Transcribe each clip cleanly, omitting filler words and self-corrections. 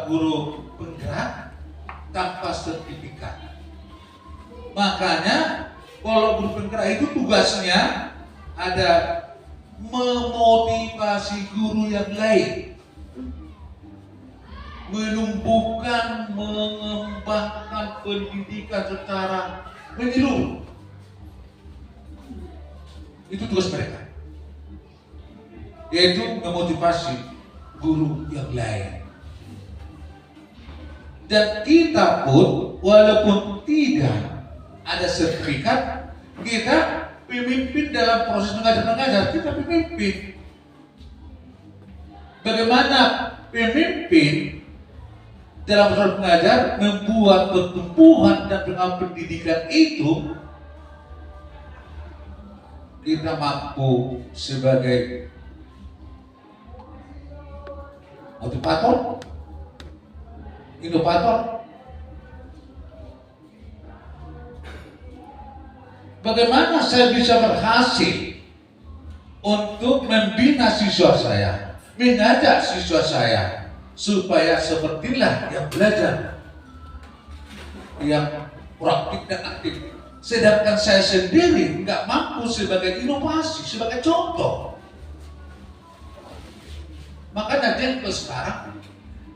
guru penggerak tanpa sertifikat. Makanya kalau guru penggerak itu tugasnya ada memotivasi guru yang lain, menumbuhkan, mengembangkan pendidikan secara menyeluruh. Itu tugas mereka, yaitu memotivasi guru yang lain. Dan kita pun walaupun tidak ada sertifikat, kita pemimpin dalam proses mengajar, kita pemimpin. Bagaimana pemimpin dalam proses mengajar membuat pertumbuhan dan pendidikan itu, kita mampu sebagai motivator, inovator. Bagaimana saya bisa berhasil untuk membina siswa saya, mengajak siswa saya supaya sepertilah yang belajar, yang praktik dan aktif. Sedangkan saya sendiri nggak mampu sebagai inovasi, sebagai contoh. Makanya jengkel sekarang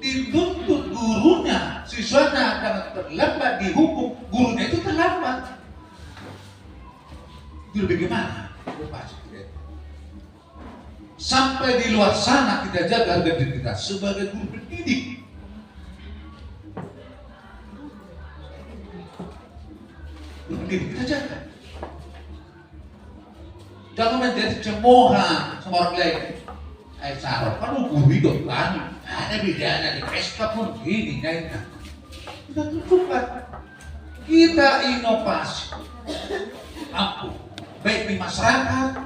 dituntut gurunya, siswanya akan terlambat dihukum, gurunya itu terlambat. Itu bagaimana? Sampai di luar sana kita jaga harga diri kita sebagai guru pendidik. Guru pendidik kita jaga. Jangan menjadi cemoohan sama orang lain. Sarap kan guru hidup kan, ada bedanya di pesta pun gini, kita tunjukkan, kita inovasi, mampu, baik di masyarakat,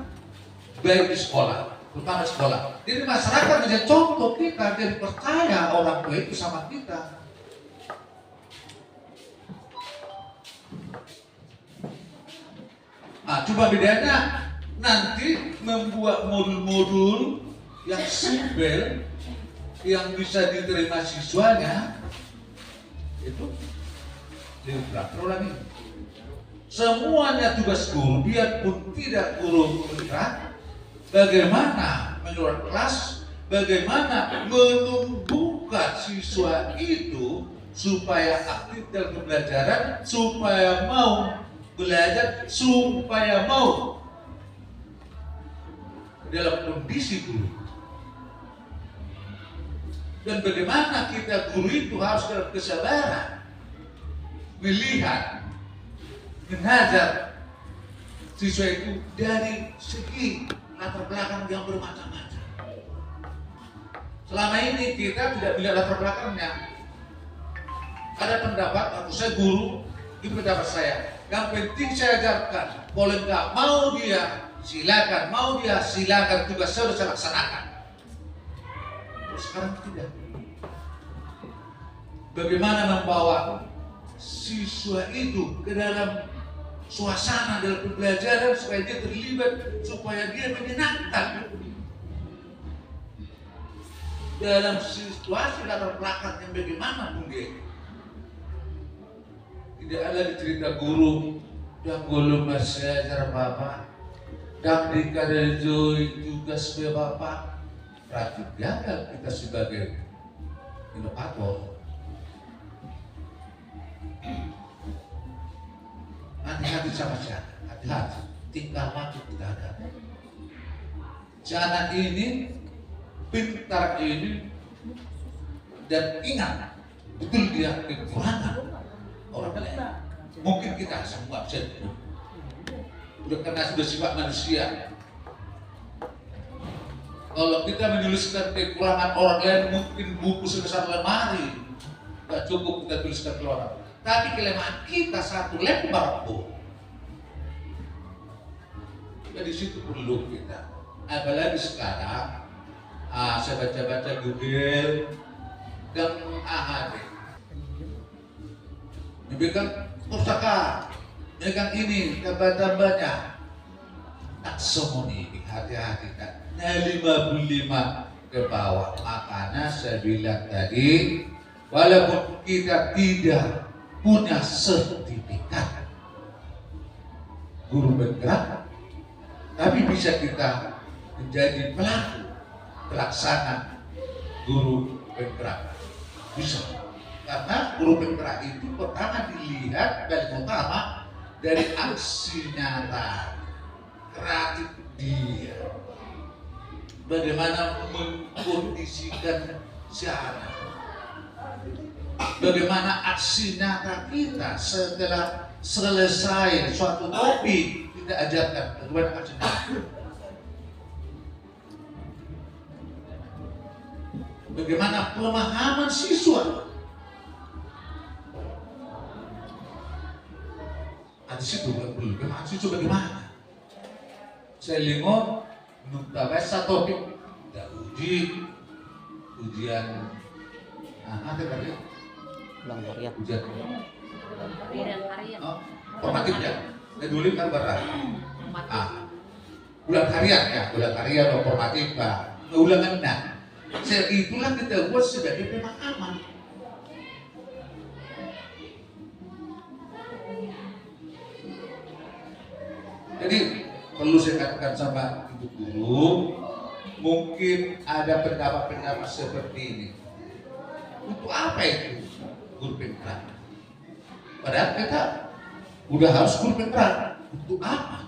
baik di sekolah, terutama sekolah. Jadi masyarakat menjadi contoh kita, jadi percaya orang tua itu sama kita. Nah, coba bedanya nanti membuat modul-modul yang simpel, yang bisa diterima siswanya, itu diulang-ulang. Semuanya tugas guru, biarpun tidak guru bergerak, bagaimana mengeluarkan kelas, bagaimana menumbuhkan siswa itu supaya aktif dalam pembelajaran, supaya mau belajar, supaya mau dalam kondisi guru. Dan bagaimana kita guru itu harus dalam kesabaran melihat, mengajar siswa itu dari segi latar belakang yang bermacam-macam. Selama ini kita tidak melihat latar belakangnya. Ada pendapat, atau saya guru, itu pendapat saya. Yang penting saya ajarkan, kalau nggak mau dia silakan, mau dia silakan, tugas saya sudah saya laksanakan. Sekarang tidak. Bagaimana membawa siswa itu ke dalam suasana dalam pembelajaran supaya dia terlibat, supaya dia menyenangkan dalam situasi latar belakang yang bagaimana mungkin. Tidak ada cerita guru dan belum masih ajar bapak dan dikadang tugas bapak. Berarti gagal kita sebagai inovator. Hati-hati sama si anak, hati-hati, tinggal waktu tidak ada. Si anak ini, pintar ini, dan ingat, betul dia kekurangan orang lain. Mungkin kita semua bisa udah karena sudah sifat manusia. Kalau kita menuliskan kekurangan orang lain, mungkin buku sebesar lemari nggak cukup kita tuliskan ke orang. Tapi kelemahan kita satu lembar pun. Jadi situ perlu kita. Apalagi sekarang, saya baca-baca Google dan AHD. Diberikan pustaka, dengan ini kabar-kabarnya. Taksomoni, hati-hati kan. Nah, 55 ke bawah. Makanya saya bilang tadi, walaupun kita tidak punya sertifikat guru bergerak, tapi bisa kita menjadi pelaksana guru bergerak. Bisa. Karena guru bergerak itu pertama dilihat paling utama dari aksi nyata, kreatif dia, bagaimana mengkondisikan siaran, bagaimana aksi nyata kita setelah selesai suatu topik kita ajarkan bagaimana aksi nyata, bagaimana pemahaman siswa. Di situ bagaimana siswa bagaimana? Saya lihat nukta satu topik tidak ujian apa tadi? Ujian formatif ya. Saya dulu kan berat. Bulan harian ya, bulan harian atau formatif pak. Ulangan nah. Saya itulah kita buat sebagai pemahaman. Jadi perlu saya katakan sama ibu guru, mungkin ada pendapat-pendapat seperti ini. Untuk apa itu guru penggerak? Padahal kita udah harus guru penggerak. Untuk apa?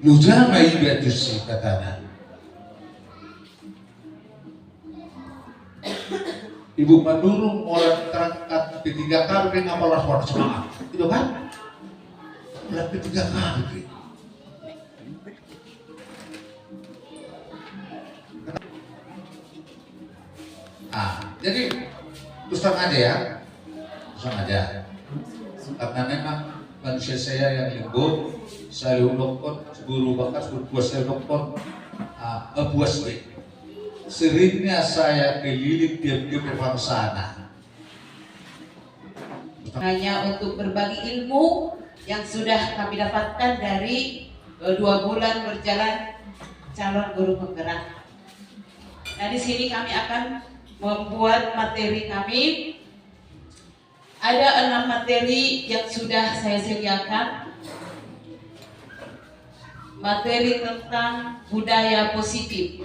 Nujama ibadusi katanya. Ibu Maduru mulai terangkat ketiga kali dengan apalah suara semangat, itu kan? Mulai ketiga kali. Jadi terus terang aja ya, terus aja. Karena memang manusia saya yang lembut, selalu dokter, guru bakas, berpuas saya dokter, puas baik. Seringnya saya keliling tiap-tiap ke sana. Hanya untuk berbagi ilmu yang sudah kami dapatkan dari 2 bulan berjalan calon guru penggerak. Nah, di sini kami akan membuat materi kami. Ada 6 materi yang sudah saya sediakan. Materi tentang budaya positif.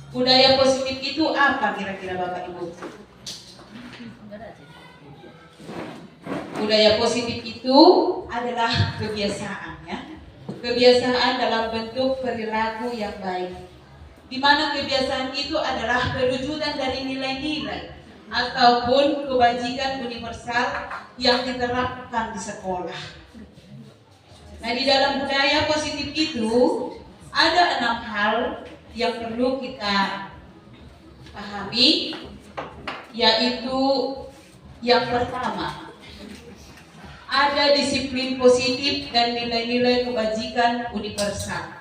Budaya positif itu apa kira-kira Bapak Ibu? Budaya positif itu adalah kebiasaan ya. Kebiasaan dalam bentuk perilaku yang baik. Di mana kebiasaan itu adalah perwujudan dari nilai-nilai ataupun kebajikan universal yang diterapkan di sekolah. Nah, di dalam budaya positif itu ada 6 hal yang perlu kita pahami, yaitu yang pertama, ada disiplin positif dan nilai-nilai kebajikan universal.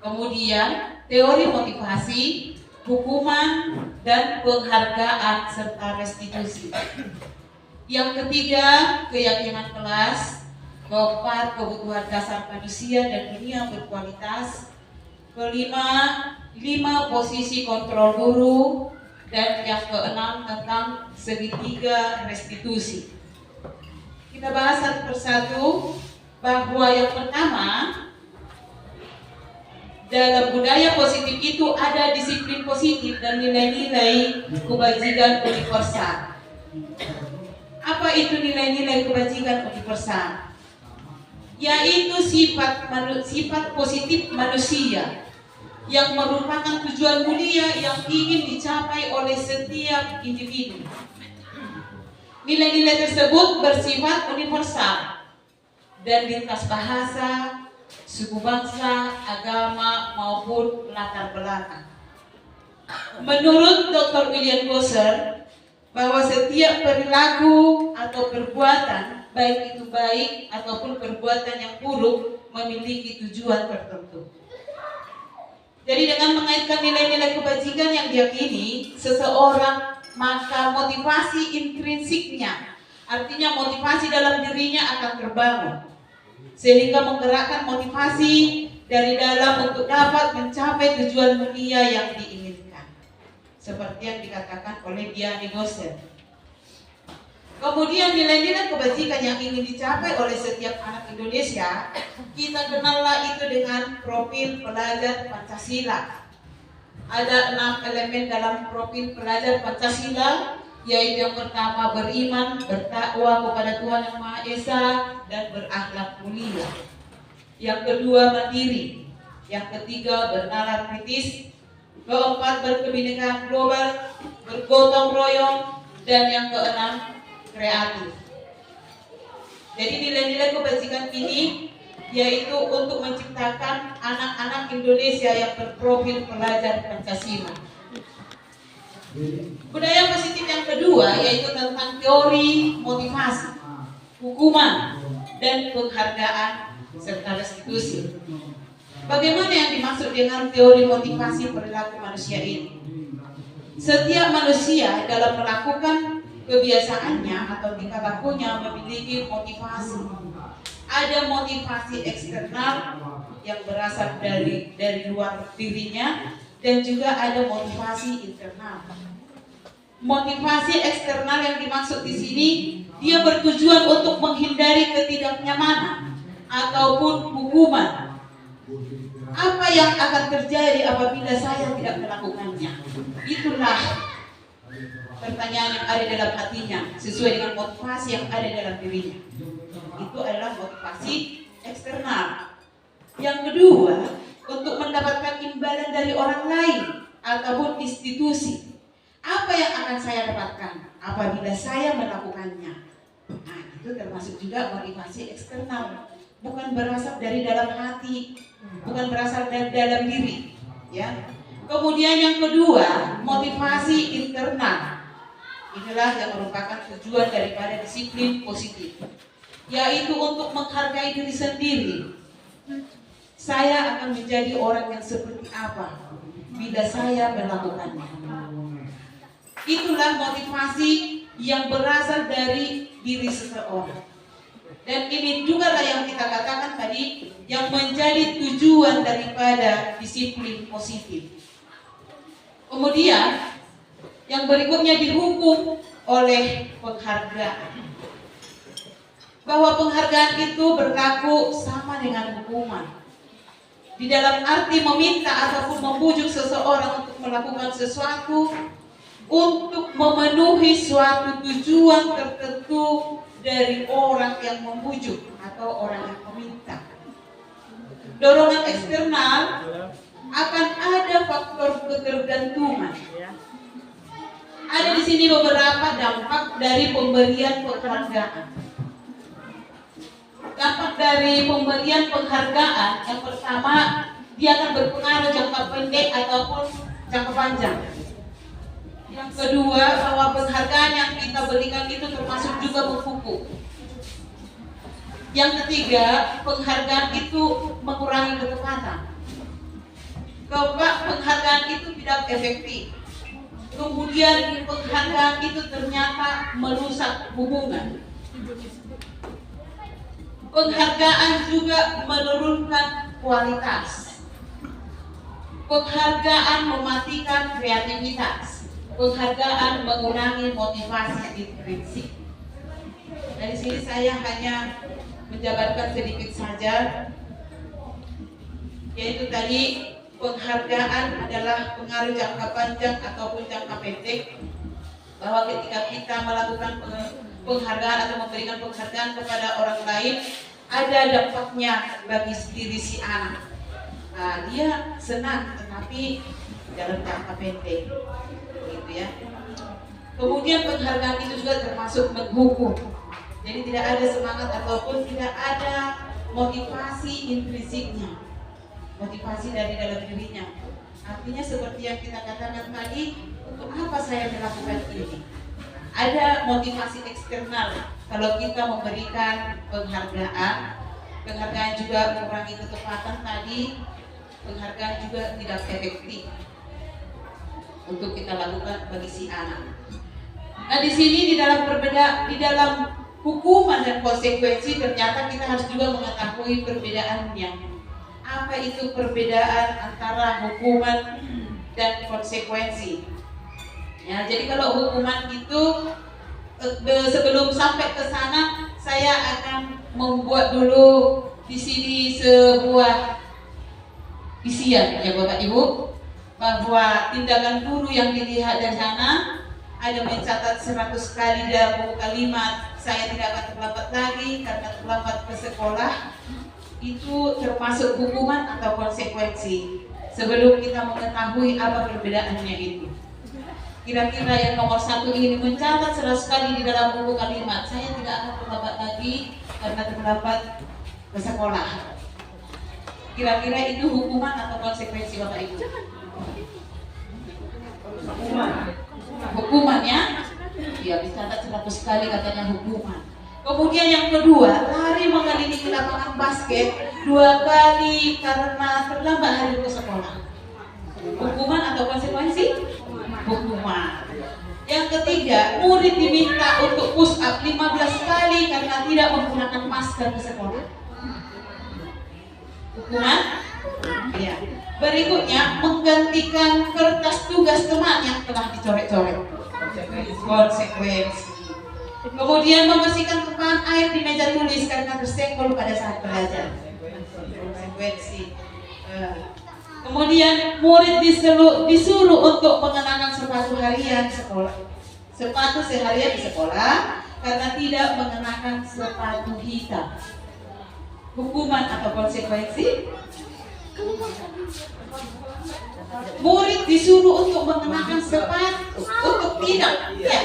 Kemudian teori motivasi, hukuman, dan penghargaan serta restitusi. Yang ketiga, keyakinan kelas. Keempat, kebutuhan dasar manusia dan dunia berkualitas. Kelima, 5 posisi kontrol guru. Dan yang keenam tentang segitiga restitusi. Kita bahas satu persatu, bahwa yang pertama, dalam budaya positif itu ada disiplin positif dan nilai-nilai kebajikan universal. Apa itu nilai-nilai kebajikan universal? Yaitu sifat positif manusia yang merupakan tujuan mulia yang ingin dicapai oleh setiap individu. Nilai-nilai tersebut bersifat universal dan lintas bahasa, suku bangsa, agama maupun latar belakang. Menurut Dr. William Gosser, bahwa setiap perilaku atau perbuatan, baik itu baik ataupun perbuatan yang buruk, memiliki tujuan tertentu. Jadi dengan mengaitkan nilai-nilai kebajikan yang diyakini seseorang, maka motivasi intrinsiknya, artinya motivasi dalam dirinya akan terbangun. sehingga menggerakkan motivasi dari dalam untuk dapat mencapai tujuan mulia yang diinginkan, seperti yang dikatakan oleh Diani Gosen. Kemudian nilai-nilai kebajikan yang ingin dicapai oleh setiap anak Indonesia, kita kenallah itu dengan profil pelajar Pancasila. Ada 6 elemen dalam profil pelajar Pancasila, yaitu yang pertama beriman, bertakwa kepada Tuhan Yang Maha Esa, dan berakhlak mulia. Yang kedua mandiri. Yang ketiga bernalar kritis. Keempat berkebinekaan global, bergotong royong, dan yang keenam kreatif. Jadi nilai-nilai kebajikan ini yaitu untuk menciptakan anak-anak Indonesia yang berprofil pelajar Pancasila. Budaya positif yang kedua yaitu tentang teori motivasi, hukuman, dan penghargaan serta restitusi. Bagaimana yang dimaksud dengan teori motivasi perilaku manusia ini? Setiap manusia dalam melakukan kebiasaannya atau tingkah lakunya memiliki motivasi. Ada motivasi eksternal yang berasal dari luar dirinya, dan juga ada motivasi internal. Motivasi eksternal yang dimaksud di sini, dia bertujuan untuk menghindari ketidaknyamanan ataupun hukuman. Apa yang akan terjadi apabila saya tidak melakukannya? Itulah pertanyaan yang ada dalam hatinya, sesuai dengan motivasi yang ada dalam dirinya. Itu adalah motivasi eksternal. Yang kedua, untuk mendapatkan imbalan dari orang lain ataupun institusi. Apa yang akan saya dapatkan apabila saya melakukannya? Nah, itu termasuk juga motivasi eksternal, bukan berasal dari dalam hati, bukan berasal dari dalam diri, ya. Kemudian yang kedua, motivasi internal. Inilah yang merupakan tujuan daripada disiplin positif, yaitu untuk menghargai diri sendiri. Saya akan menjadi orang yang seperti apa bila saya melakukannya. Itulah motivasi yang berasal dari diri seseorang. Dan ini juga lah yang kita katakan tadi, yang menjadi tujuan daripada disiplin positif. Kemudian yang berikutnya dihukum oleh penghargaan. Bahwa penghargaan itu berlaku sama dengan hukuman. Di dalam arti meminta ataupun membujuk seseorang untuk melakukan sesuatu, untuk memenuhi suatu tujuan tertentu dari orang yang membujuk atau orang yang meminta. Dorongan eksternal akan ada faktor ketergantungan. Ada di sini beberapa dampak dari pemberian penghargaan. Dampak dari pemberian penghargaan yang pertama, dia akan berpengaruh jangka pendek ataupun jangka panjang. Yang kedua, bahwa penghargaan yang kita berikan itu termasuk juga menghukum. Yang ketiga, penghargaan itu mengurangi ketepatan. Keempat, penghargaan itu tidak efektif. Kemudian penghargaan itu ternyata merusak hubungan. Penghargaan juga menurunkan kualitas. Penghargaan mematikan kreativitas. Penghargaan mengurangi motivasi intrinsik. Dari sini saya hanya menjabarkan sedikit saja, yaitu tadi penghargaan adalah pengaruh jangka panjang ataupun jangka pendek, bahwa ketika kita melakukan penghargaan atau memberikan penghargaan kepada orang lain, ada dampaknya bagi diri si anak. Nah, dia senang, tetapi dalam jangka pendek, gitu ya. Kemudian penghargaan itu juga termasuk menghukum. Jadi tidak ada semangat ataupun tidak ada motivasi intrinsiknya, motivasi dari dalam dirinya. Artinya seperti yang kita katakan tadi, untuk apa saya melakukan ini? Ada motivasi eksternal. Kalau kita memberikan penghargaan, penghargaan juga mengurangi ketepatan tadi, penghargaan juga tidak efektif untuk kita lakukan bagi si anak. Nah, di sini di dalam hukuman dan konsekuensi ternyata kita harus juga mengetahui perbedaannya. Apa itu perbedaan antara hukuman dan konsekuensi? Ya, jadi kalau hukuman itu sebelum sampai ke sana, saya akan membuat dulu di sini sebuah isian ya Bapak Ibu, bahwa tindakan guru yang dilihat dari sana ada mencatat 100 kali dalam buku kalimat saya tidak akan terlambat lagi karena terlambat ke sekolah, itu termasuk hukuman atau konsekuensi. Sebelum kita mengetahui apa perbedaannya itu, kira-kira yang nomor 1 ini mencatat 100 kali di dalam buku kalimat saya tidak akan terlambat lagi karena terlambat ke sekolah, kira-kira itu hukuman atau konsekuensi Bapak Ibu? Hukuman ya? Ya, dicatat 100 kali katanya hukuman. Kemudian yang kedua, lari mengelilingi lapangan basket 2 kali karena terlambat hari ke sekolah. Hukuman atau konsekuensi? Hukuman. Yang ketiga, murid diminta untuk push up 15 kali karena tidak menggunakan masker ke sekolah. Hukuman? Ya. Berikutnya, menggantikan kertas tugas teman yang telah dicoret-coret. Konsekuensi. Kemudian membersihkan tumpahan air di meja tulis karena tersenggol pada saat belajar. Konsekuensi. Kemudian murid disuruh untuk mengenakan sepatu harian sekolah. Sepatu seharian di sekolah karena tidak mengenakan sepatu hitam. Hukuman atau konsekuensi? Murid disuruh untuk mengenakan sepatu, untuk tidak, ya,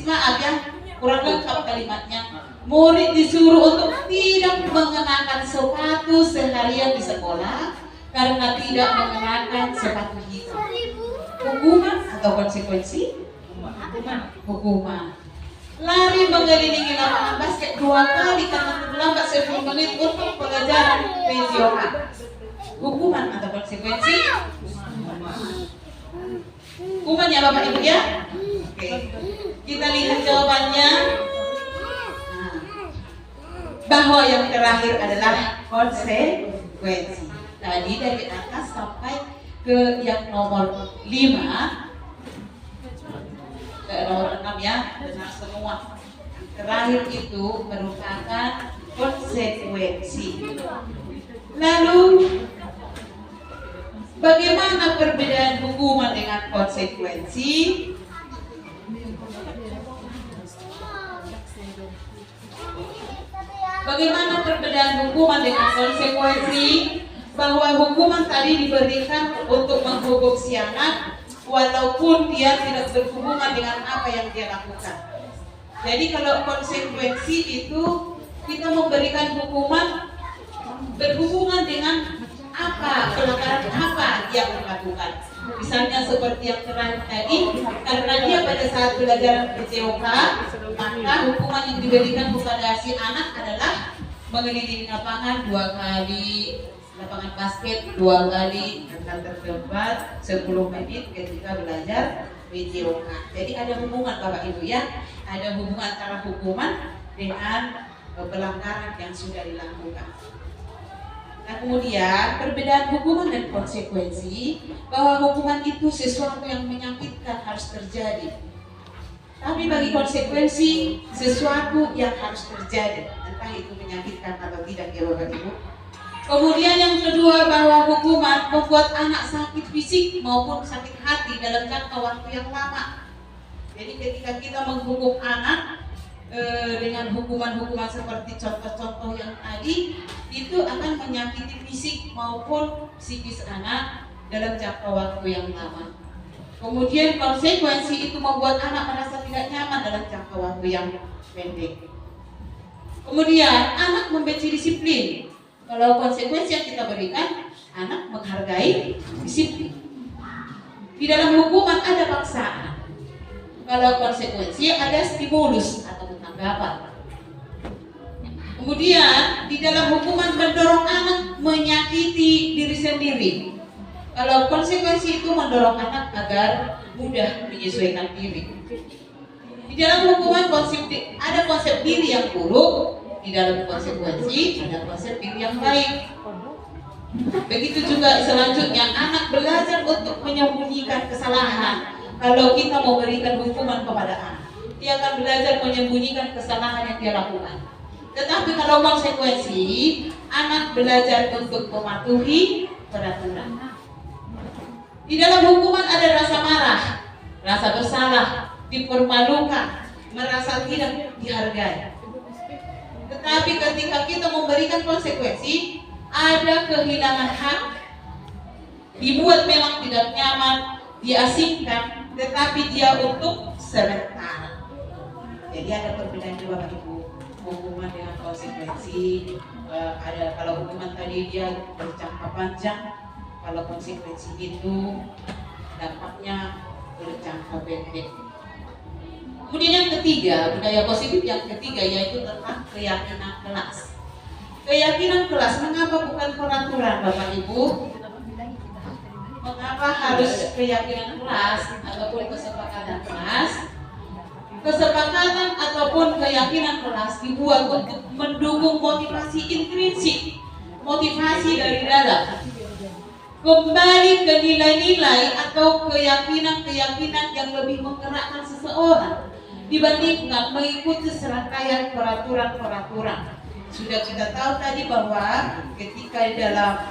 maaf ya, kurang lengkap kalimatnya. Murid disuruh untuk tidak mengenakan sepatu seharian di sekolah karena tidak mengenakan sepatu hitam. Hukuman atau konsekuensi? Hukuman. Lari mengelilingi lapangan basket 2 kali karena terlambat 10 menit untuk pelajaran video. Hukuman atau konsekuensi? Hukuman ya Bapak Ibu ya? Oke. Kita lihat jawabannya. Bahwa yang terakhir adalah konsekuensi. Tadi dari atas sampai ke yang nomor 5, ke nomor 6 ya, benar semua. Terakhir itu merupakan konsekuensi. Lalu bagaimana perbedaan hukuman dengan konsekuensi? Bagaimana perbedaan hukuman dengan konsekuensi? Bahwa hukuman tadi diberikan untuk menghukum si anak walaupun dia tidak berhubungan dengan apa yang dia lakukan. Jadi kalau konsekuensi itu kita memberikan hukuman berhubungan dengan apa, pelanggaran apa yang dilakukan. Misalnya seperti yang terakhir tadi, karena dia pada saat belajar PJOK, maka hukuman yang diberikan kepada si anak adalah mengelilingi lapangan 2 kali, lapangan basket 2 kali, karena terlambat 10 menit ketika belajar PJOK. Jadi ada hubungan Bapak Ibu ya, ada hubungan antara hukuman dengan pelanggaran yang sudah dilakukan. Nah kemudian perbedaan hukuman dan konsekuensi, bahwa hukuman itu sesuatu yang menyakitkan harus terjadi, tapi bagi konsekuensi sesuatu yang harus terjadi, entah itu menyakitkan atau tidak ya Bapak Ibu. Kemudian yang kedua, bahwa hukuman membuat anak sakit fisik maupun sakit hati dalam jangka waktu yang lama. Jadi ketika kita menghukum anak dengan hukuman-hukuman seperti contoh-contoh yang tadi, itu akan menyakiti fisik maupun psikis anak dalam jangka waktu yang lama. Kemudian konsekuensi itu membuat anak merasa tidak nyaman dalam jangka waktu yang pendek. Kemudian anak membenci disiplin. Kalau konsekuensi yang kita berikan, anak menghargai disiplin. Di dalam hukuman ada paksaan. Kalau konsekuensi ada stimulus atau tanggapan. Kemudian di dalam hukuman mendorong anak menyakiti diri sendiri. Kalau konsekuensi itu mendorong anak agar mudah menyesuaikan diri. Di dalam hukuman ada konsep diri yang buruk, di dalam konsekuensi ada konsep diri yang baik. Begitu juga selanjutnya, anak belajar untuk menyembunyikan kesalahan. Kalau kita mau berikan hukuman kepada anak, dia akan belajar menyembunyikan kesalahan yang dia lakukan. Tetapi kalau konsekuensi, anak belajar untuk mematuhi peraturan. Di dalam hukuman ada rasa marah, rasa bersalah, dipermalukan, merasa tidak dihargai. Tetapi ketika kita memberikan konsekuensi, ada kehilangan hak, dibuat memang tidak nyaman, diasingkan, tetapi dia untuk sementara. Jadi ada perbedaan juga Bapak Ibu, hukuman dengan konsekuensi. Ada kalau hukuman tadi dia berjangka panjang, kalau konsekuensi itu dampaknya berjangka pendek. Kemudian yang ketiga, budaya positif yang ketiga yaitu tentang keyakinan kelas. Keyakinan kelas, mengapa bukan peraturan Bapak Ibu? Mengapa harus keyakinan kelas ataupun kesepakatan kelas? Kesepakatan ataupun keyakinan kelas dibuat untuk mendukung motivasi intrinsik, motivasi dari dalam. Kembali ke nilai-nilai atau keyakinan-keyakinan yang lebih menggerakkan seseorang dibandingkan mengikuti serangkaian peraturan-peraturan. Sudah kita tahu tadi bahwa ketika di dalam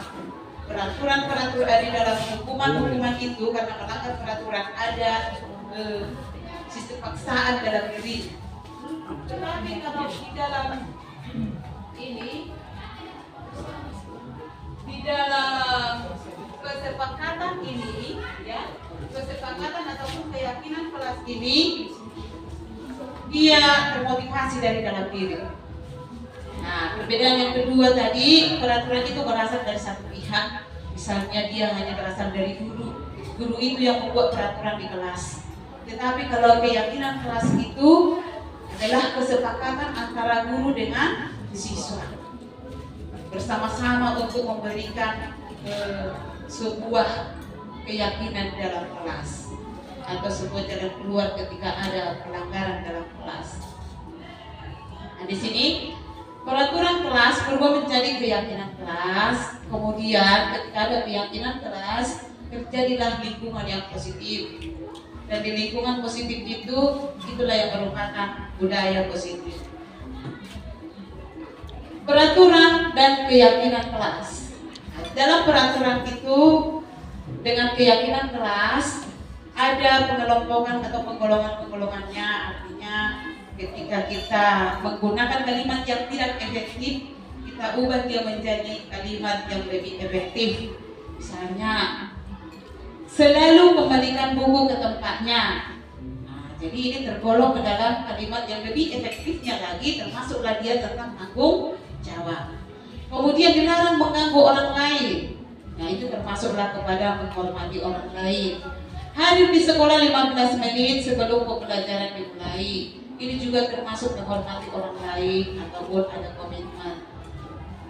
peraturan-peraturan, di dalam hukuman-hukuman itu karena melanggar peraturan ada sistem paksaan dalam diri. Tetapi kalau di dalam ini, di dalam kesepakatan ini, ya, kesepakatan ataupun keyakinan kelas ini, dia termotivasi dari dalam diri. Nah, perbedaan yang kedua tadi, peraturan itu berasal dari satu pihak. Misalnya dia hanya berasal dari guru. Guru itu yang membuat peraturan di kelas. Tetapi kalau keyakinan kelas itu adalah kesepakatan antara guru dengan siswa. Bersama-sama untuk memberikan sebuah keyakinan dalam kelas. Atau sebuah jalan keluar ketika ada pelanggaran dalam kelas. Nah, di sini peraturan kelas berubah menjadi keyakinan kelas. Kemudian ketika ada keyakinan kelas, terjadilah lingkungan yang positif. Dan di lingkungan positif itu, itulah yang merupakan budaya positif. Peraturan dan keyakinan kelas. Dalam peraturan itu, dengan keyakinan kelas, ada pengelompokan atau penggolongan-penggolongannya. Artinya ketika kita menggunakan kalimat yang tidak efektif, kita ubah dia menjadi kalimat yang lebih efektif. Misalnya, selalu kembalikan buku ke tempatnya. Nah, jadi ini tergolong ke dalam kalimat yang lebih efektifnya lagi, termasuklah dia tentang tanggung jawab. Kemudian dilarang mengganggu orang lain. Nah, itu termasuklah kepada menghormati orang lain. Hadir di sekolah 15 menit sebelum pembelajaran dimulai. Ini juga termasuk menghormati orang lain ataupun ada komitmen.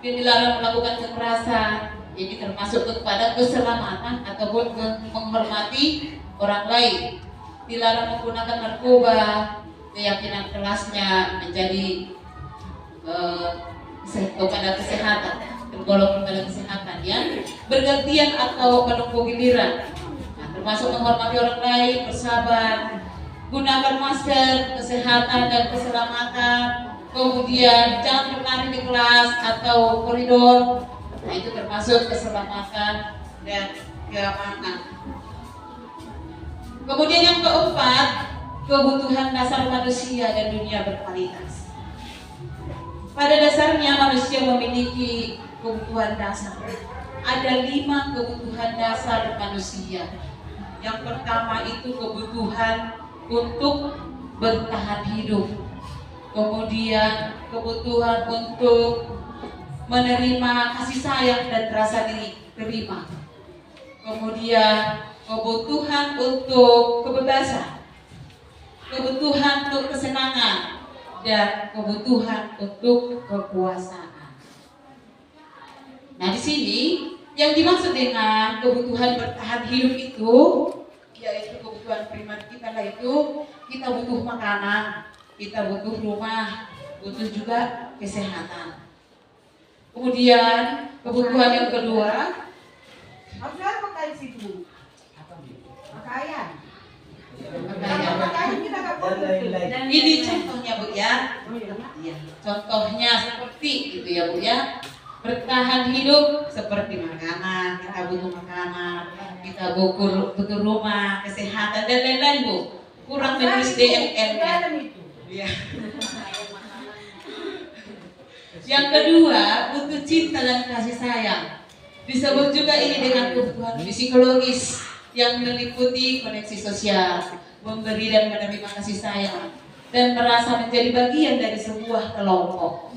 Dan dilarang melakukan kekerasan. Ini termasuk kepada keselamatan ataupun menghormati orang lain. Dilarang menggunakan narkoba. Keyakinan kelasnya menjadi kepada kesehatan, tergolong kepada kesehatan, ya. Bergantian atau menunggu giliran. Nah, termasuk menghormati orang lain, bersabar, gunakan masker, kesehatan dan keselamatan. Kemudian jangan berlari di kelas atau koridor. Nah, itu termasuk keselamatan dan keamanan. Kemudian yang keempat, kebutuhan dasar manusia dan dunia berkualitas. Pada dasarnya manusia memiliki kebutuhan dasar. Ada 5 kebutuhan dasar manusia. Yang pertama itu kebutuhan untuk bertahan hidup. Kemudian kebutuhan untuk menerima kasih sayang dan rasa diterima. Kemudian kebutuhan untuk kebebasan, kebutuhan untuk kesenangan, dan kebutuhan untuk kekuasaan. Nah, di sini yang dimaksud dengan kebutuhan bertahan hidup itu yaitu kebutuhan kebutuhan primer kita lah itu kita butuh makanan, kita butuh rumah, butuh juga kesehatan. Kemudian kebutuhan yang kedua, Harusnya pakai situ. Pakaian. pakaian. Kita nggak butuh. Ini contohnya Bu ya. Iya, contohnya seperti itu ya Bu ya. Bertahan hidup seperti makanan, kita butuh makanan, kita butuh rumah, kesehatan dan lain-lain Bu. Kurang menulis DMN-nya. Iya. Yang kedua, butuh cinta dan kasih sayang. Disebut juga ini dengan kebutuhan psikologis yang meliputi koneksi sosial, memberi dan menerima kasih sayang, dan merasa menjadi bagian dari sebuah kelompok.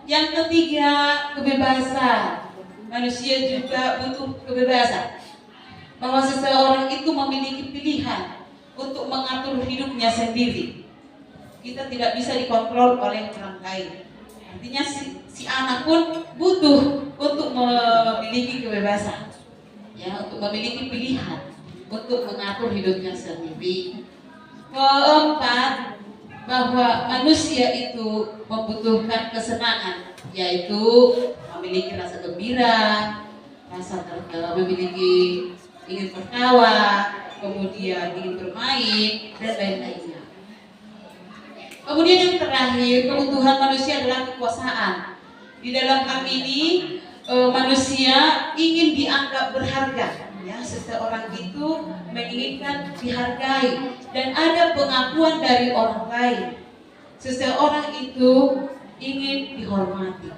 Yang ketiga, kebebasan. Manusia juga butuh kebebasan. Bahwa seseorang itu memiliki pilihan untuk mengatur hidupnya sendiri. Kita tidak bisa dikontrol oleh orang lain. Artinya si anak pun butuh untuk memiliki kebebasan, ya, untuk memiliki pilihan, untuk mengatur hidupnya sendiri. Keempat, bahwa manusia itu membutuhkan kesenangan, yaitu memiliki rasa gembira, memiliki ingin tertawa, kemudian ingin bermain dan lain-lainnya. Kemudian yang terakhir, kebutuhan manusia adalah kekuasaan. Di dalam hal ini manusia ingin dianggap berharga. Ya, seseorang itu menginginkan dihargai dan ada pengakuan dari orang lain. Seseorang itu ingin dihormati.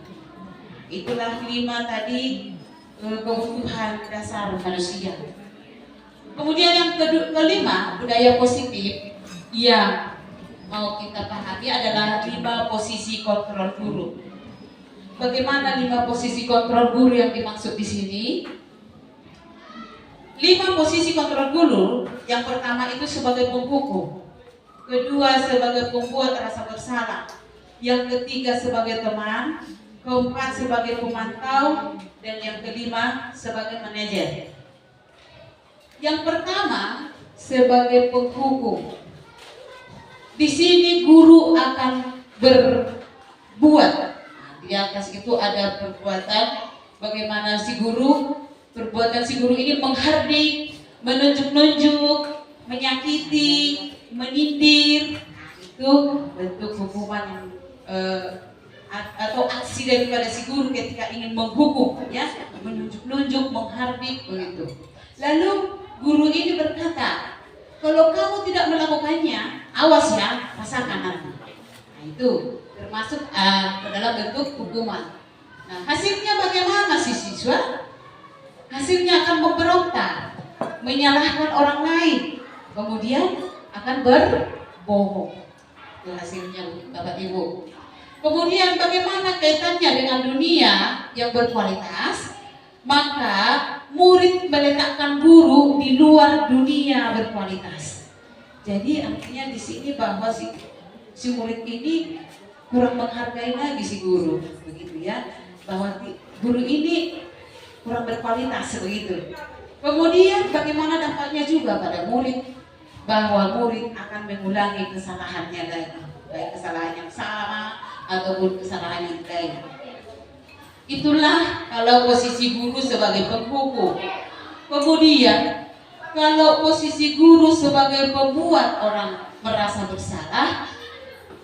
Itulah 5 tadi kebutuhan dasar manusia. Kemudian yang kelima, budaya positif yang mau kita pahami adalah 5 posisi kontrol guru. Bagaimana 5 posisi kontrol guru yang dimaksud di sini? 5 posisi kontrol guru, yang pertama itu sebagai penghukum, kedua sebagai pembuat rasa bersalah, yang ketiga sebagai teman, keempat sebagai pemantau, dan yang kelima sebagai manajer. Yang pertama sebagai penghukum. Di sini guru akan berbuat. Di atas itu ada perbuatan bagaimana si guru. Perbuatan si guru ini menghardik, menunjuk-nunjuk, menyakiti, menyindir. Itu bentuk hukuman atau aksi daripada si guru ketika ingin menghukum, ya, menunjuk-nunjuk, menghardik begitu. Lalu guru ini berkata, kalau kamu tidak melakukannya, awas ya, rasakan nanti. Nah, itu termasuk ke dalam bentuk hukuman. Nah, hasilnya bagaimana si siswa? Hasilnya akan memberontak, menyalahkan orang lain, kemudian akan berbohong. Itu hasilnya Bapak Ibu. Kemudian bagaimana kaitannya dengan dunia yang berkualitas? Maka murid meletakkan guru di luar dunia berkualitas. Jadi artinya di sini bahwa si murid ini kurang menghargai lagi si guru, begitu ya. Bahwa guru ini kurang berkualitas begitu. Kemudian bagaimana dampaknya juga pada murid, bahwa murid akan mengulangi kesalahannya lagi, baik kesalahan yang sama ataupun kesalahan yang lain. Itulah kalau posisi guru sebagai penghukum. Kemudian kalau posisi guru sebagai pembuat orang merasa bersalah,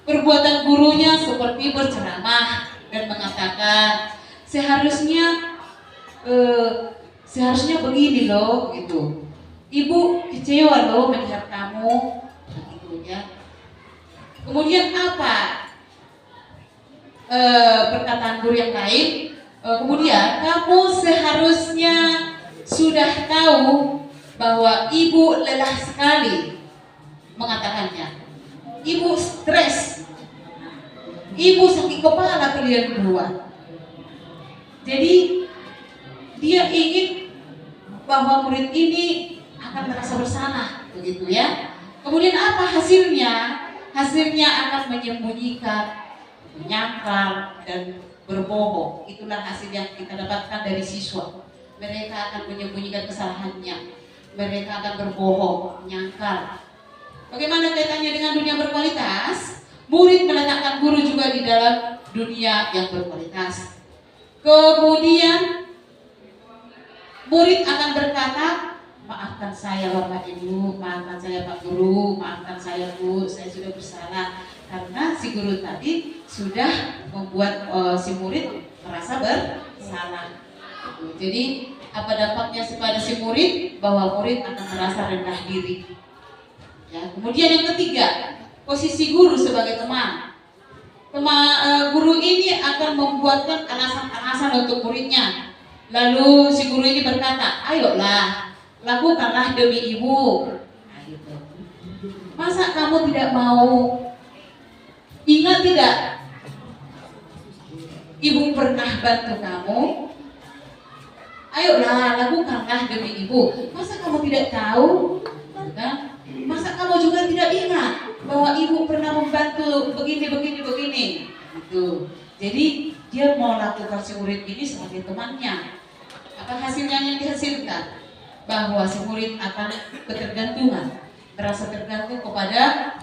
perbuatan gurunya seperti berceramah dan mengatakan seharusnya begini loh, gitu. Ibu kecewa loh melihat kamu, begitu ya. Kemudian apa perkataan guru yang lain? Kemudian kamu seharusnya sudah tahu bahwa ibu lelah sekali, mengatakannya. Ibu stres, ibu sakit kepala kalian berdua. Jadi dia ingin bahwa murid ini akan merasa bersalah, begitu ya. Kemudian apa hasilnya? Hasilnya akan menyembunyikan, menyangkal dan berbohong. Itulah hasil yang kita dapatkan dari siswa. Mereka akan menyembunyikan kesalahannya. mereka akan berbohong, menyangkal. Bagaimana kaitannya dengan dunia berkualitas? Murid meletakkan guru juga di dalam dunia yang berkualitas. Kemudian murid akan berkata, maafkan saya Bapak Ibu, maafkan saya Pak Guru, maafkan saya Bu, saya sudah bersalah. Karena si guru tadi sudah membuat si murid merasa bersalah. Jadi apa dampaknya kepada si murid? Bahwa murid akan merasa rendah diri. Ya, kemudian yang ketiga, posisi guru sebagai teman. Guru ini akan membuatkan alasan-alasan untuk muridnya. Lalu si guru ini berkata, ayolah, lakukanlah demi ibu. Nah, gitu. Masa kamu tidak mau? Ingat tidak? Ibu pernah bantu kamu. Ayolah, lakukanlah demi ibu. Masa kamu tidak tahu? Nah, masa kamu juga tidak ingat bahwa ibu pernah membantu begini. Gitu. Jadi dia mau lakukan si murid ini sebagai temannya. Apa hasilnya yang dihasilkan? Bahwa si murid akan ketergantungan, merasa tergantung kepada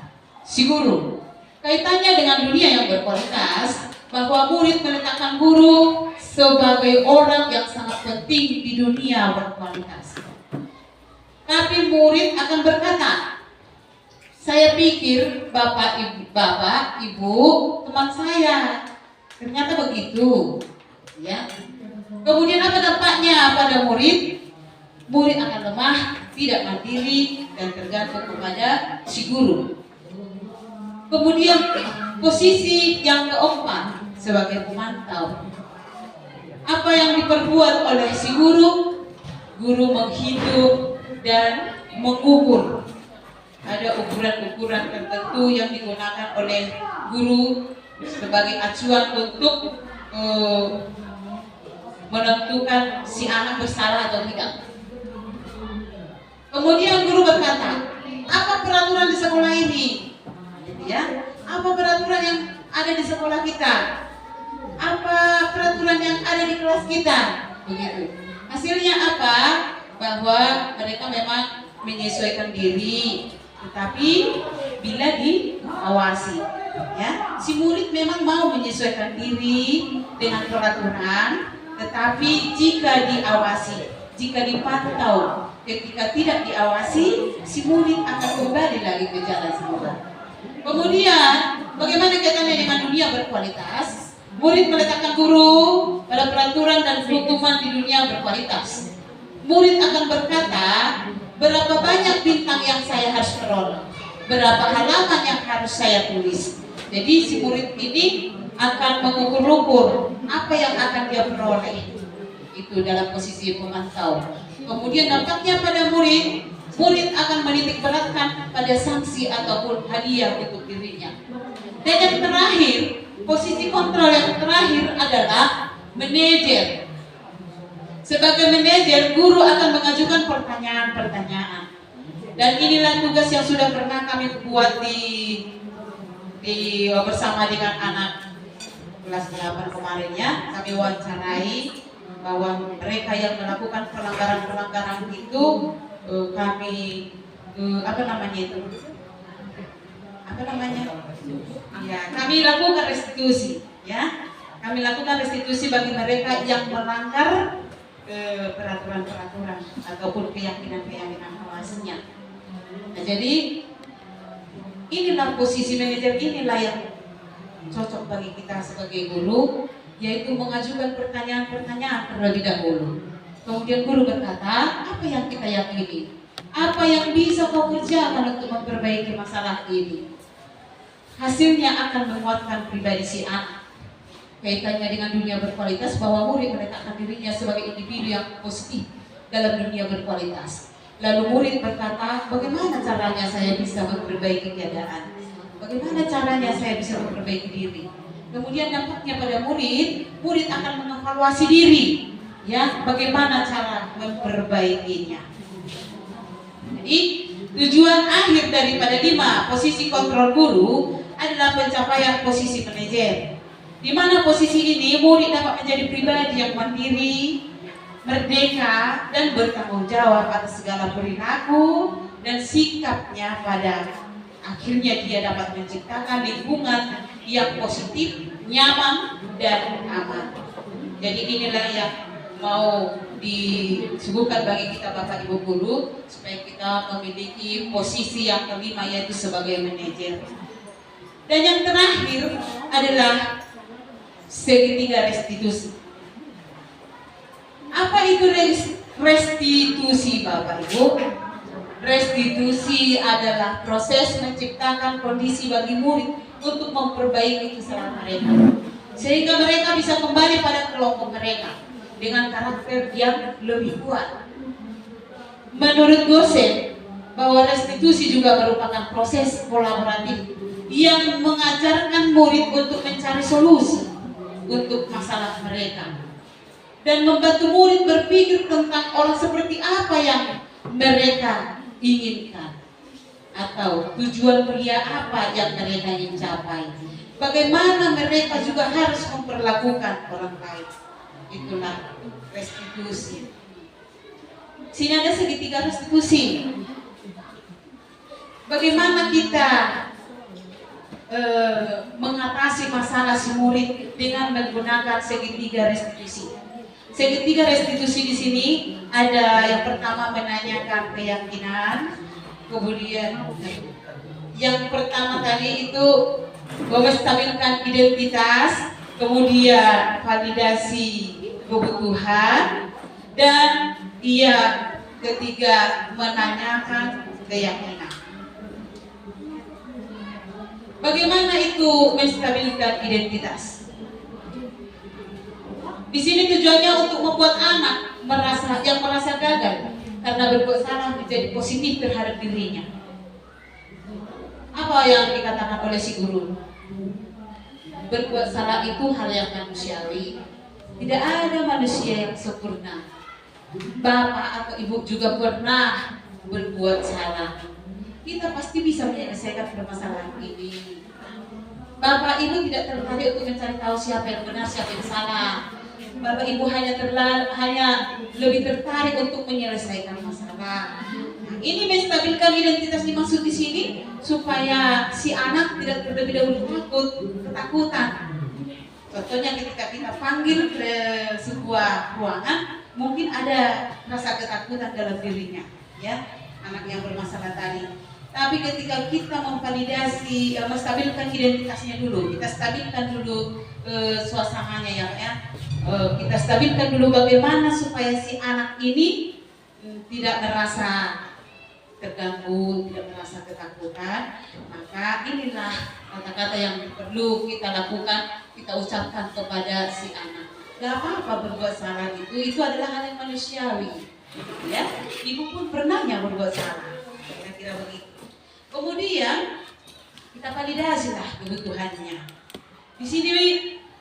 si guru. Kaitannya dengan dunia yang berkualitas, bahwa murid meletakkan guru sebagai orang yang sangat penting di dunia berkualitas. Tapi murid akan berkata, saya pikir bapak, ibu, teman saya. Ternyata begitu. Ya. Kemudian apa dampaknya pada murid? Murid akan lemah, tidak mandiri, dan tergantung kepada si guru. Kemudian posisi yang keempat sebagai pemantau. Apa yang diperbuat oleh si guru? Guru menghitung dan mengukur. Ada ukuran-ukuran tertentu yang digunakan oleh guru sebagai acuan untuk menentukan si anak bersalah atau tidak. Kemudian guru berkata, apa peraturan di sekolah ini? Ya, apa peraturan yang ada di sekolah kita? Apa peraturan yang ada di kelas kita? Begitu. Hasilnya apa? Bahwa mereka memang menyesuaikan diri, tetapi bila diawasi, ya, si murid memang mau menyesuaikan diri dengan peraturan, tetapi jika diawasi, jika dipantau, ketika tidak diawasi, si murid akan kembali lagi ke jalan semula. Kemudian, bagaimana kaitannya dengan dunia berkualitas? Murid meletakkan guru pada peraturan dan hukuman di dunia berkualitas. Murid akan berkata, berapa banyak bintang yang saya harus peroleh, berapa halaman yang harus saya tulis. Jadi si murid ini akan mengukur-ukur apa yang akan dia peroleh. Itu dalam posisi pemantau. Kemudian dampaknya pada murid akan menitik beratkan pada sanksi ataupun hadiah untuk dirinya. Dan yang terakhir, posisi kontrol yang terakhir adalah manajer. Sebagai manajer, guru akan mengajukan pertanyaan-pertanyaan. Dan inilah tugas yang sudah pernah kami buat bersama dengan anak kelas 8 kemarin ya. Kami wawancarai bahwa mereka yang melakukan pelanggaran-pelanggaran itu kami ya, kami lakukan restitusi ya. Kami lakukan restitusi bagi mereka yang melanggar peraturan-peraturan ataupun keyakinan-keyakinan khawasnya. Nah, jadi inilah posisi manajer, inilah yang cocok bagi kita sebagai guru, yaitu mengajukan pertanyaan-pertanyaan terlebih dahulu. Kemudian guru berkata, apa yang kita yakini? Apa yang bisa kau kerjakan untuk memperbaiki masalah ini? Hasilnya akan menguatkan pribadi si anak. Kaitannya dengan dunia berkualitas, bahwa murid meletakkan dirinya sebagai individu yang positif dalam dunia berkualitas. Lalu murid berkata, bagaimana caranya saya bisa memperbaiki keadaan? Bagaimana caranya saya bisa memperbaiki diri? Kemudian dampaknya pada murid akan mengevaluasi diri, ya, bagaimana cara memperbaikinya. Jadi tujuan akhir daripada 5 posisi kontrol guru adalah pencapaian posisi manajer. Di mana posisi ini murid dapat menjadi pribadi yang mandiri, merdeka dan bertanggung jawab atas segala perilaku dan sikapnya, pada akhirnya dia dapat menciptakan lingkungan yang positif, nyaman, dan aman. Jadi inilah yang mau disuguhkan bagi kita Bapak Ibu guru, supaya kita memiliki posisi yang kelima, yaitu sebagai manajer. Dan yang terakhir adalah segitiga restitusi. Apa itu restitusi Bapak Ibu? Restitusi adalah proses menciptakan kondisi bagi murid untuk memperbaiki kesalahan mereka, sehingga mereka bisa kembali pada kelompok mereka dengan karakter yang lebih kuat. Menurut dosen, bahwa restitusi juga merupakan proses kolaboratif yang mengajarkan murid untuk mencari solusi untuk masalah mereka, dan membantu murid berpikir tentang orang seperti apa yang mereka inginkan, atau tujuan mulia apa yang mereka ingin capai. Bagaimana mereka juga harus memperlakukan orang lain. Itulah restitusi. Sini ada segitiga restitusi. Bagaimana kita mengatasi masalah si murid dengan menggunakan segitiga restitusi. Segitiga restitusi di sini ada yang pertama menanyakan keyakinan, kemudian yang pertama tadi itu menstabilkan identitas, kemudian validasi kebutuhan, dan ketiga menanyakan keyakinan. Bagaimana itu menstabilkan identitas? Di sini tujuannya untuk membuat anak yang merasa gagal karena berbuat salah menjadi positif terhadap dirinya. Apa yang dikatakan oleh si guru? Berbuat salah itu hal yang manusiawi. Tidak ada manusia yang sempurna. Bapak atau ibu juga pernah berbuat salah. Kita pasti bisa menyelesaikan permasalahan ini. Bapak ibu tidak tertarik untuk mencari tahu siapa yang benar, siapa yang salah. Bapak ibu hanya lebih tertarik untuk menyelesaikan masalah. Nah, ini menstabilkan identitas dimaksud di sini supaya si anak tidak terlebih dahulu ketakutan. Contohnya ketika kita panggil ke sebuah ruangan, mungkin ada rasa ketakutan dalam dirinya, ya, anak yang bermasalah tadi. Tapi ketika kita memvalidasi, menstabilkan identitasnya dulu, kita stabilkan dulu suasananya, ya. Kita stabilkan dulu bagaimana supaya si anak ini tidak merasa terganggu, tidak merasa ketakutan. Maka inilah kata-kata yang perlu kita lakukan, kita ucapkan kepada si anak. Gak apa-apa berbuat salah itu adalah hal yang manusiawi, ya. Ibu pun pernah berbuat salah, kira-kira begitu. Kemudian kita validasilah kebutuhannya. Di sini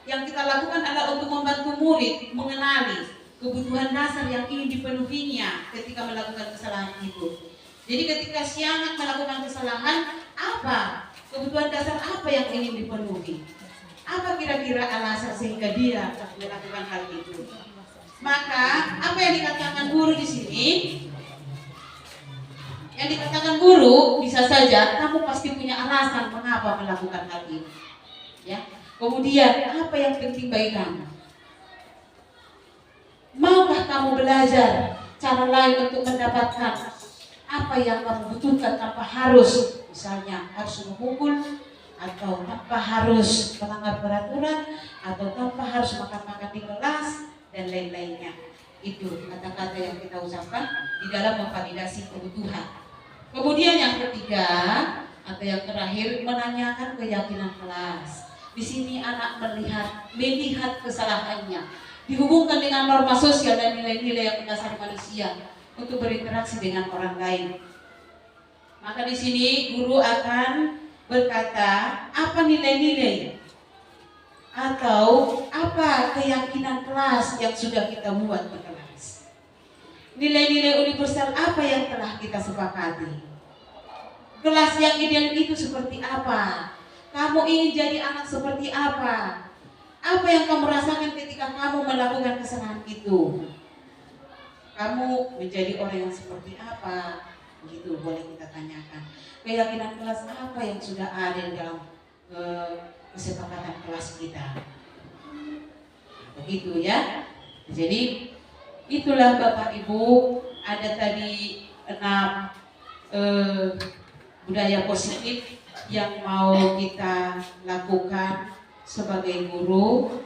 yang kita lakukan adalah untuk membantu murid mengenali kebutuhan dasar yang ingin dipenuhinya ketika melakukan kesalahan itu. Jadi ketika si anak melakukan kesalahan, apa kebutuhan dasar apa yang ingin dipenuhi? Apa kira-kira alasan sehingga dia melakukan hal itu? Maka apa yang dikatakan guru di sini? Yang dikatakan guru bisa saja kamu pasti punya alasan mengapa melakukan hal ini, ya. Kemudian apa yang penting bagi kamu? Maukah kamu belajar cara lain untuk mendapatkan apa yang kamu butuhkan tanpa harus, misalnya harus memukul, atau tanpa harus melanggar peraturan, atau tanpa harus makan-makan di kelas dan lain-lainnya. Itu kata-kata yang kita ucapkan di dalam memvalidasi kebutuhan. Kemudian yang ketiga atau yang terakhir, menanyakan keyakinan kelas. Di sini anak melihat kesalahannya, dihubungkan dengan norma sosial dan nilai-nilai yang mendasari manusia untuk berinteraksi dengan orang lain. Maka di sini guru akan berkata, apa nilai-nilai atau apa keyakinan kelas yang sudah kita buat di kelas. Nilai-nilai universal apa yang telah kita sepakati. Kelas yang ideal itu seperti apa? Kamu ingin jadi anak seperti apa? Apa yang kamu rasakan ketika kamu melakukan kesalahan itu? kamu menjadi orang yang seperti apa? Begitu boleh kita tanyakan. Keyakinan kelas apa yang sudah ada di dalam kesepakatan kelas kita? Begitu ya. Jadi itulah Bapak Ibu, ada tadi 6 budaya positif yang mau kita lakukan sebagai guru.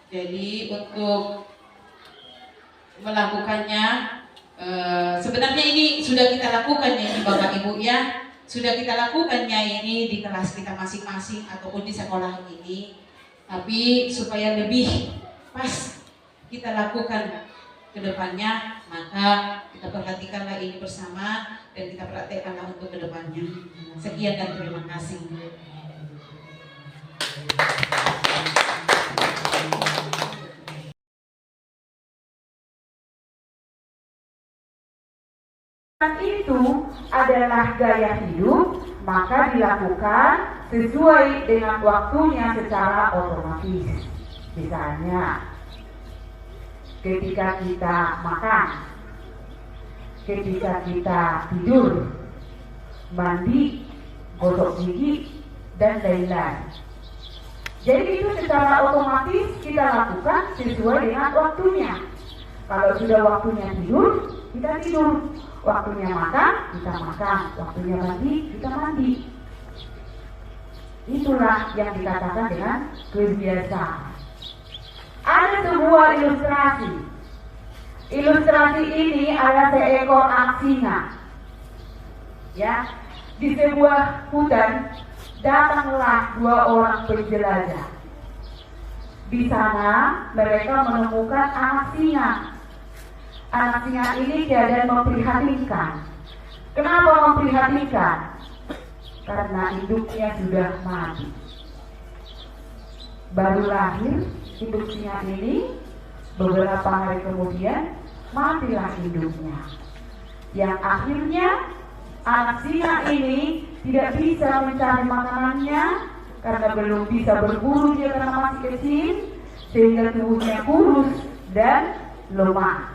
Jadi untuk melakukannya, sebenarnya ini sudah kita lakukan ya Bapak Ibu ya, sudah kita lakukannya ini di kelas kita masing-masing ataupun di sekolah ini, tapi supaya lebih pas kita lakukan ke depannya, maka kita perhatikanlah ini bersama dan kita praktekkanlah untuk ke depannya. Sekian dan terima kasih. Itu adalah gaya hidup, maka dilakukan sesuai dengan waktunya secara otomatis. Misalnya, ketika kita makan, ketika kita tidur, mandi, gosok gigi, dan lain-lain. Jadi itu secara otomatis kita lakukan sesuai dengan waktunya. Kalau sudah waktunya tidur, kita tidur. Waktunya makan, kita makan. Waktunya mandi, kita mandi. Itulah yang dikatakan dengan kebiasaan. Ada sebuah ilustrasi. Ilustrasi ini adalah seekor anak singa. Ya, di sebuah hutan datanglah 2 orang penjelajah. Di sana mereka menemukan anak singa. Anak singa ini keadaan memprihatinkan. Kenapa memprihatinkan? Karena induknya sudah mati. Baru lahir induk singa ini, beberapa hari kemudian matilah induknya. Yang akhirnya anak singa ini tidak bisa mencari makanannya karena belum bisa berburu dia karena masih kecil, sehingga tubuhnya kurus dan lemah.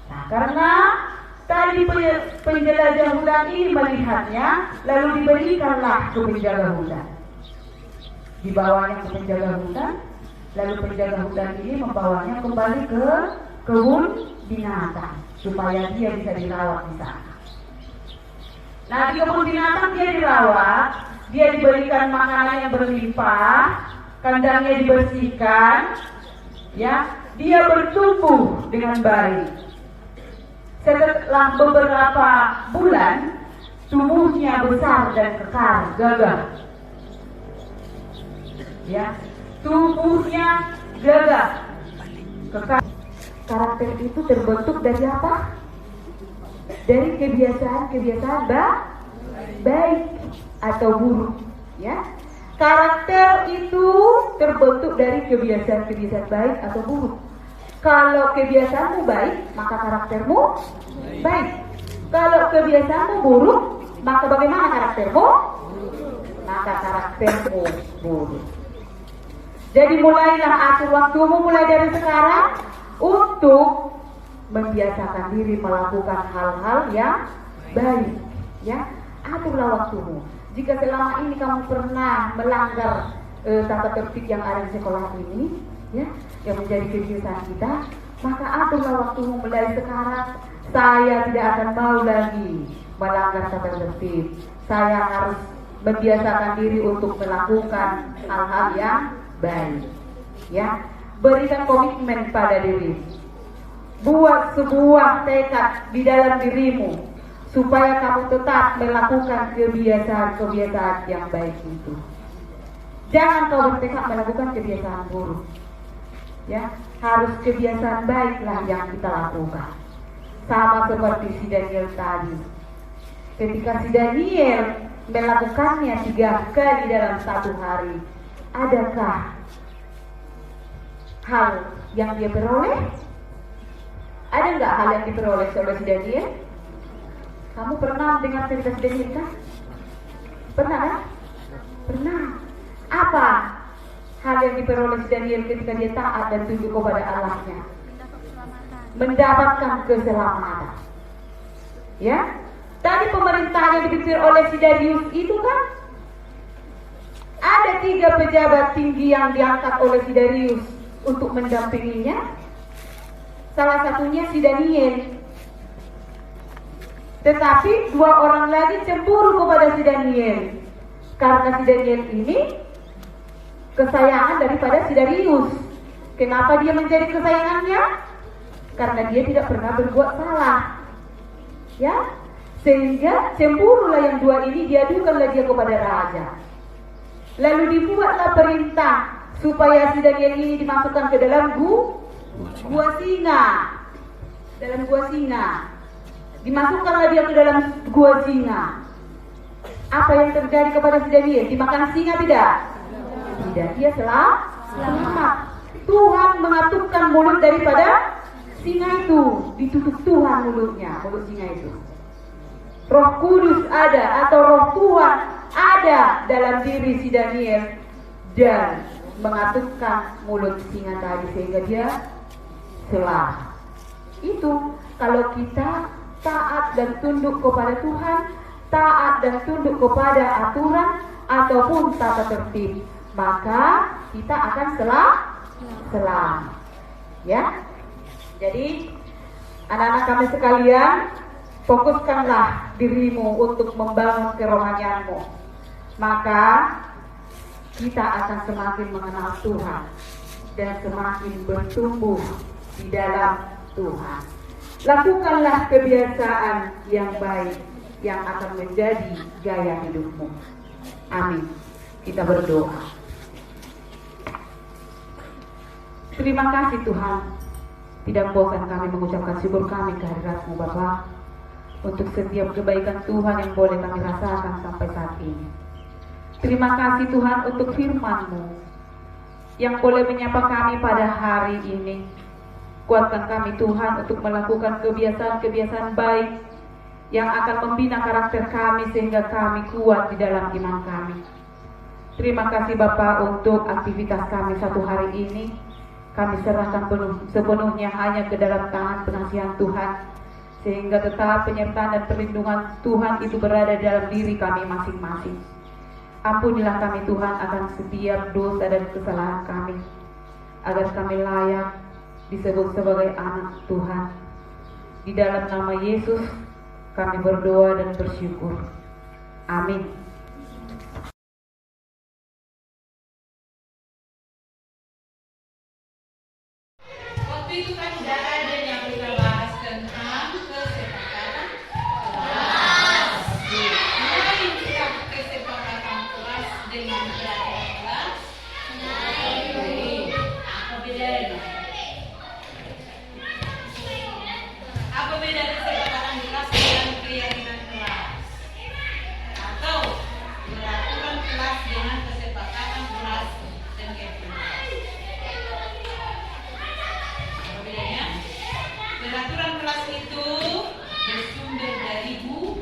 Nah, karena tadi penjelajah hutan ini melihatnya, lalu diberikanlah ke penjaga hutan. Dibawanya ke penjaga hutan, lalu penjaga hutan ini membawanya kembali ke kebun binatang supaya dia bisa dirawat di sana. Nah, di kebun binatang dia dirawat, dia diberikan makanan yang berlimpah, kandangnya dibersihkan, ya, dia bertumbuh dengan baik. Setelah beberapa bulan, tubuhnya besar dan kekar, gagah. Ya, tubuhnya gagah, kekar. Karakter itu terbentuk dari apa? Dari kebiasaan-kebiasaan baik atau buruk. Ya, karakter itu terbentuk dari kebiasaan-kebiasaan baik atau buruk. Kalau kebiasaanmu baik, maka karaktermu baik. Kalau kebiasaanmu buruk, maka bagaimana karaktermu? Maka karaktermu buruk. Jadi mulailah atur waktumu mulai dari sekarang untuk membiasakan diri melakukan hal-hal yang baik. Ya, aturlah waktumu. Jika selama ini kamu pernah melanggar tata tertib yang ada di sekolah ini, ya, yang menjadi kebiasaan kita, maka aturlah waktumu mulai sekarang. Saya tidak akan mau lagi melanggar tata tertib. Saya harus membiasakan diri untuk melakukan hal-hal yang baik. Ya, berikan komitmen pada diri. Buat sebuah tekad di dalam dirimu supaya kamu tetap melakukan kebiasaan-kebiasaan yang baik itu. Jangan kau bertekad melakukan kebiasaan buruk. Ya, harus kebiasaan baiklah yang kita lakukan. Sama seperti si Daniel tadi. Ketika si Daniel melakukannya 3 kali dalam 1 hari, adakah hal yang dia peroleh? Ada nggak hal yang diperoleh oleh si Daniel? Kamu pernah dengar cerita si Daniel kan? Pernah kan? Pernah. Apa hal yang diperoleh si Daniel ketika dia taat dan tunduk kepada Allahnya? mendapatkan keselamatan. Ya, tadi pemerintahan yang dipimpin oleh si Darius itu kan ada 3 pejabat tinggi yang diangkat oleh si Darius untuk mendampinginya. Salah satunya si Daniel. Tetapi 2 orang lagi cemburu kepada si Daniel, karena si Daniel ini kesayangan daripada si Darius. Kenapa dia menjadi kesayangannya? Karena dia tidak pernah berbuat salah. Ya, sehingga cemburulah yang 2 ini, diadukanlah dia kepada raja. Lalu dibuatlah perintah supaya si Daniel ini dimasukkan ke dalam gua singa. Dalam gua singa. Dimasukkanlah dia ke dalam gua singa. Apa yang terjadi kepada si Daniel? Dimakan singa tidak? Tidak, dia selamat. Tuhan mengatupkan mulut daripada singa itu, ditutup Tuhan mulutnya, mulut singa itu. Roh Kudus ada, atau Roh Tuhan ada dalam diri si Daniel dan mengatupkan mulut singa tadi sehingga dia selamat. Itu kalau kita taat dan tunduk kepada Tuhan, taat dan tunduk kepada aturan ataupun tata tertib, maka kita akan selamat. Ya. Jadi anak-anak kami sekalian, fokuskanlah dirimu untuk membangun kerohanianmu. Maka kita akan semakin mengenal Tuhan dan semakin bertumbuh di dalam Tuhan. Lakukanlah kebiasaan yang baik yang akan menjadi gaya hidupmu. Amin. Kita berdoa. Terima kasih Tuhan. Tidak bosan kami mengucapkan syukur kami kehadirat-Mu Bapa, untuk setiap kebaikan Tuhan yang boleh kami rasakan sampai saat ini. Terima kasih Tuhan untuk firman-Mu yang boleh menyapa kami pada hari ini. Kuatkan kami Tuhan untuk melakukan kebiasaan-kebiasaan baik yang akan membina karakter kami sehingga kami kuat di dalam iman kami. Terima kasih Bapa untuk aktivitas kami satu hari ini. Kami serahkan sepenuhnya hanya ke dalam tangan pengasihan Tuhan, sehingga tetap penyertaan dan perlindungan Tuhan itu berada dalam diri kami masing-masing. Ampunilah kami Tuhan akan setiap dosa dan kesalahan kami, agar kami layak disebut sebagai anak Tuhan. Di dalam nama Yesus kami berdoa dan bersyukur. Amin. Waktu itu kan sudah ada yang kita bahas tentang kesepakatan kelas. Lain sikap kesepakatan kelas dengan kelas. Apa bedanya? Apa beda kesepakatan kelas dengan keyakinan kelas? Atau peraturan kelas dengan kesepakatan kelas dan keyakinan? Peraturan kelas itu bersumber dari guru,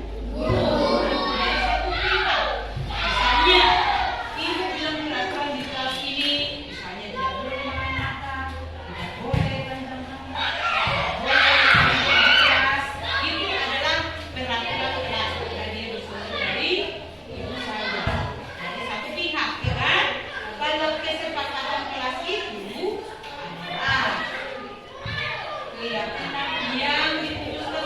dari satu pihak. Misalnya, ibu bilang peraturan di kelas ini, misalnya tidak boleh makan makan, tidak boleh panjang rambut, tidak boleh panjang di kelas. Itu adalah peraturan kelas. Dan dia bersumber dari ibu saya, dari satu pihak, ya kan? Kalau kesepakatan kelas itu adalah keyakinan yang diputuskan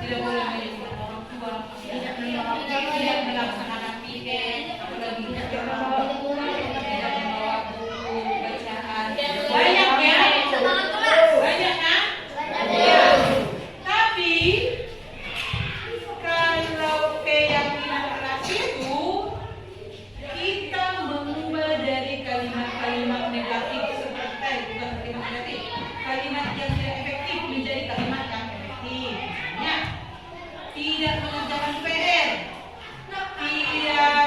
tidak boleh menyebut orang tua, tidak melaksanakan piket, apalagi tidak membawa buku bacaan. Banyak ya? Banyak kan? Ya. Tapi kalau keyakinan keras itu kita mengubah dari kalimat-kalimat negatif seperti tadi, bukan kalimat negatif, kalimat yang tidak efektif menjadi kalimat yang efektif. Ya, tidak mengerjakan PR, tidak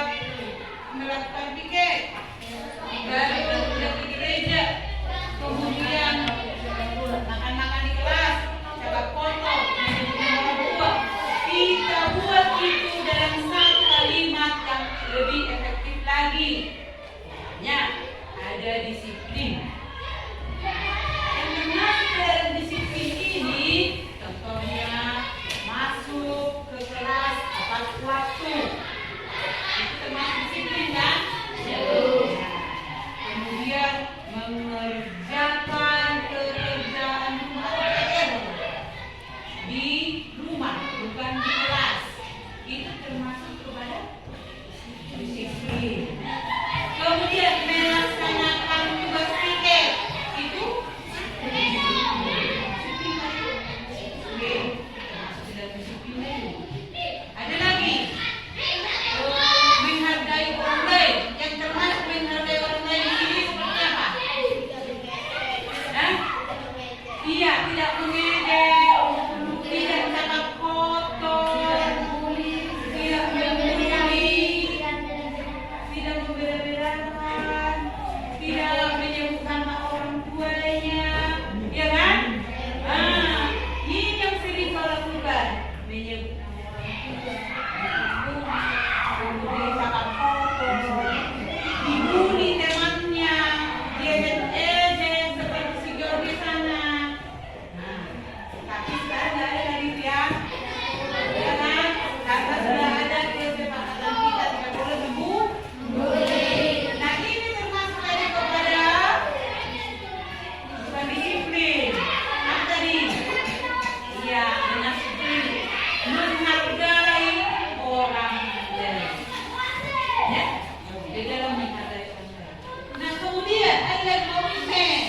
melakukan piket, baru tidak di gereja, kemudian makan-makan di kelas, jaga foto, menyebut orang tua. Kita buat itu dalam satu kalimat yang lebih efektif lagi. Ya, ada disiplin. Yang termasuk dalam disiplin ini, contohnya masuk ke kelas tepat waktu. Itu termasuk disiplin kan? Ya. Kemudian mengerjakan pekerjaan rumah PR di rumah, bukan di kelas. Itu termasuk kepada disiplin. Kemudian melaksanakan tugas piket itu disiplin. Oke, termasuk dalam disiplin lagi. Ada lagi menghargai orang lain. Yang termasuk menghargai orang lain ini seperti apa? Iya, tidak mengejek, tidak menangkap kotor, tidak membuli, tidak membela-belakan, tidak menyebut nama orang tuanya, ya kan? Ini yang sering kau lakukan, menyebut nama orang tua, kemudian menangkap kotor, dibuli temannya, diejek-ejek seperti si George sana. Tapi sekarang nggak ada lagi ya, ya kan? Karena sudah ada kesepakatan kita tidak boleh membuli. Nah ini termasuk tadi kepada bukan disiplin. Apa tadi? Iya, disiplin. Menghargai orang lain. Ya, di dalam menghargai orang lain. Nah kemudian ada komitmen.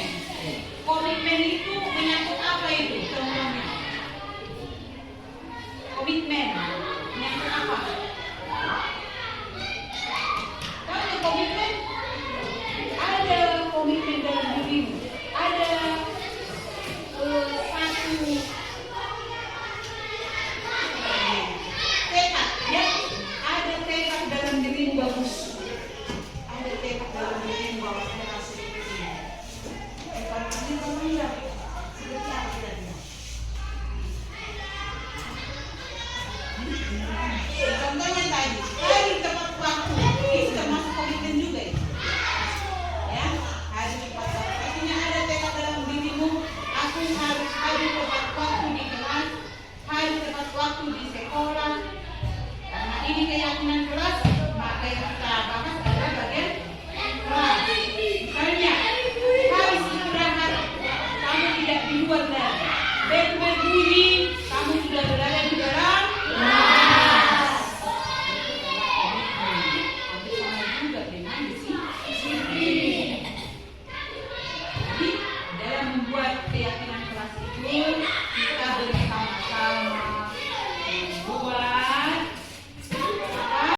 Komitmen itu menyangkut apa itu? Contohnya komitmen